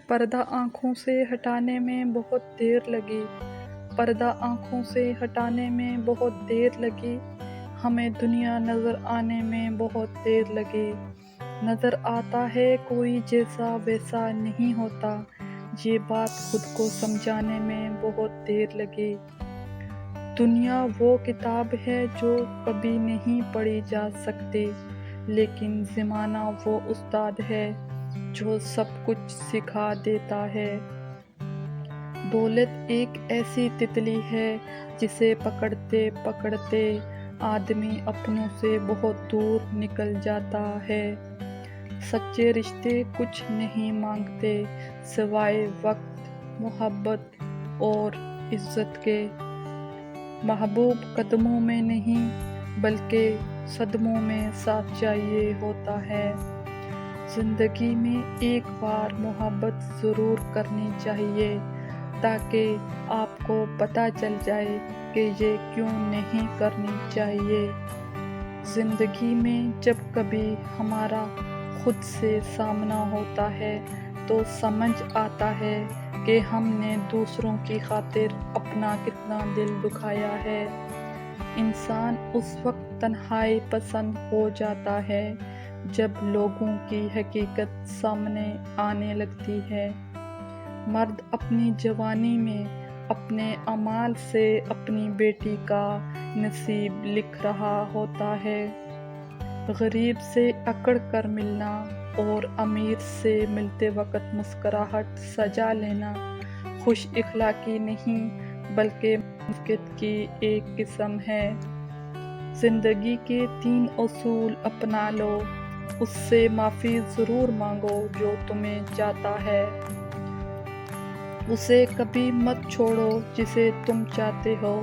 پردہ آنکھوں سے ہٹانے میں بہت دیر لگی، پردہ آنکھوں سے ہٹانے میں بہت دیر لگی، ہمیں دنیا نظر آنے میں بہت دیر لگی۔ نظر آتا ہے کوئی جیسا ویسا نہیں ہوتا، یہ بات خود کو سمجھانے میں بہت دیر لگی۔ دنیا وہ کتاب ہے جو کبھی نہیں پڑھی جا سکتی، لیکن زمانہ وہ استاد ہے جو سب کچھ سکھا دیتا ہے۔ دولت ایک ایسی تتلی ہے جسے پکڑتے پکڑتے آدمی اپنوں سے بہت دور نکل جاتا ہے۔ سچے رشتے کچھ نہیں مانگتے سوائے وقت، محبت اور عزت کے۔ محبوب قدموں میں نہیں بلکہ صدموں میں ساتھ چاہیے ہوتا ہے۔ زندگی میں ایک بار محبت ضرور کرنی چاہیے تاکہ آپ کو پتہ چل جائے کہ یہ کیوں نہیں کرنی چاہیے۔ زندگی میں جب کبھی ہمارا خود سے سامنا ہوتا ہے تو سمجھ آتا ہے کہ ہم نے دوسروں کی خاطر اپنا کتنا دل دکھایا ہے۔ انسان اس وقت تنہائی پسند ہو جاتا ہے جب لوگوں کی حقیقت سامنے آنے لگتی ہے۔ مرد اپنی جوانی میں اپنے اعمال سے اپنی بیٹی کا نصیب لکھ رہا ہوتا ہے۔ غریب سے اکڑ کر ملنا اور امیر سے ملتے وقت مسکراہٹ سجا لینا خوش اخلاقی نہیں بلکہ منافقت کی ایک قسم ہے۔ زندگی کے 3 اصول اپنا لو، اس سے معافی ضرور مانگو جو تمہیں چاہتا ہے، اسے کبھی مت چھوڑو جسے تم چاہتے ہو،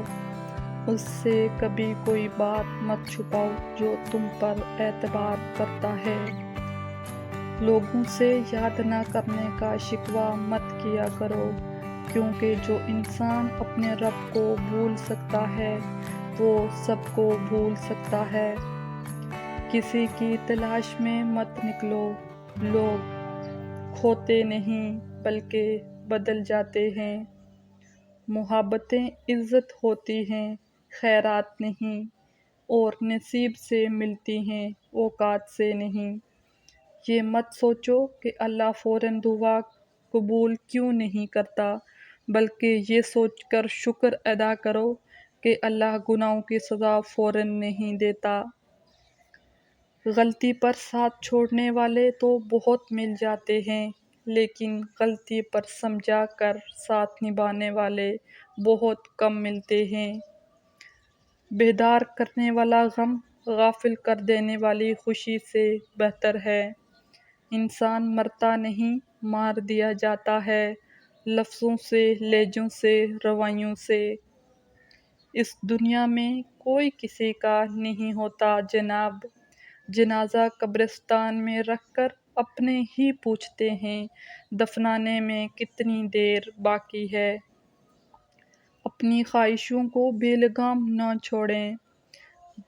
اس سے کبھی کوئی بات مت چھپاؤ جو تم پر اعتبار کرتا ہے۔ لوگوں سے یاد نہ کرنے کا شکوہ مت کیا کرو، کیونکہ جو انسان اپنے رب کو بھول سکتا ہے وہ سب کو بھول سکتا ہے۔ کسی کی تلاش میں مت نکلو، لوگ کھوتے نہیں بلکہ بدل جاتے ہیں۔ محبتیں عزت ہوتی ہیں، خیرات نہیں، اور نصیب سے ملتی ہیں، اوقات سے نہیں۔ یہ مت سوچو کہ اللہ فوراً دعا قبول کیوں نہیں کرتا، بلکہ یہ سوچ کر شکر ادا کرو کہ اللہ گناہوں کی سزا فوراً نہیں دیتا۔ غلطی پر ساتھ چھوڑنے والے تو بہت مل جاتے ہیں، لیکن غلطی پر سمجھا کر ساتھ نبھانے والے بہت کم ملتے ہیں۔ بیدار کرنے والا غم غافل کر دینے والی خوشی سے بہتر ہے۔ انسان مرتا نہیں، مار دیا جاتا ہے، لفظوں سے، لہجوں سے، رویوں سے۔ اس دنیا میں کوئی کسی کا نہیں ہوتا جناب، جنازہ قبرستان میں رکھ کر اپنے ہی پوچھتے ہیں دفنانے میں کتنی دیر باقی ہے۔ اپنی خواہشوں کو بے لگام نہ چھوڑیں،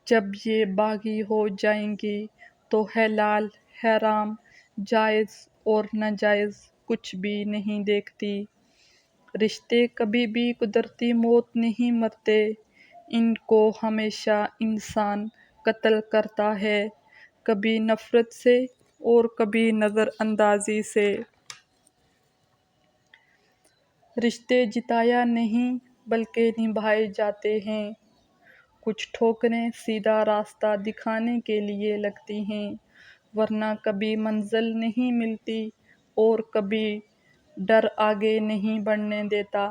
جب یہ باغی ہو جائیں گی تو حلال، حرام، جائز اور ناجائز کچھ بھی نہیں دیکھتی۔ رشتے کبھی بھی قدرتی موت نہیں مرتے، ان کو ہمیشہ انسان قتل کرتا ہے، کبھی نفرت سے اور کبھی نظر اندازی سے۔ رشتے جتایا نہیں بلکہ نبھائے جاتے ہیں۔ کچھ ٹھوکریں سیدھا راستہ دکھانے کے لیے لگتی ہیں، ورنہ کبھی منزل نہیں ملتی اور کبھی ڈر آگے نہیں بڑھنے دیتا۔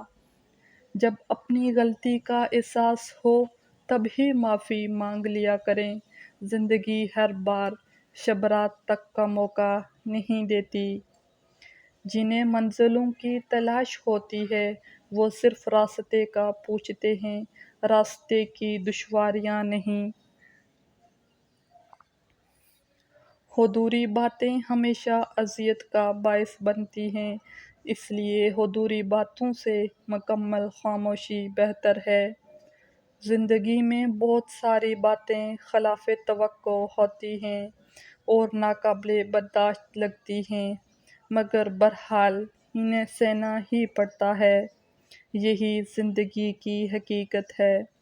جب اپنی غلطی کا احساس ہو تب ہی معافی مانگ لیا کریں، زندگی ہر بار شب رات تک کا موقع نہیں دیتی۔ جنہیں منزلوں کی تلاش ہوتی ہے وہ صرف راستے کا پوچھتے ہیں، راستے کی دشواریاں نہیں۔ حضوری باتیں ہمیشہ اذیت کا باعث بنتی ہیں، اس لیے حضوری باتوں سے مکمل خاموشی بہتر ہے۔ زندگی میں بہت ساری باتیں خلاف توقع ہوتی ہیں اور ناقابل برداشت لگتی ہیں، مگر بہرحال انہیں سہنا ہی پڑتا ہے۔ یہی زندگی کی حقیقت ہے۔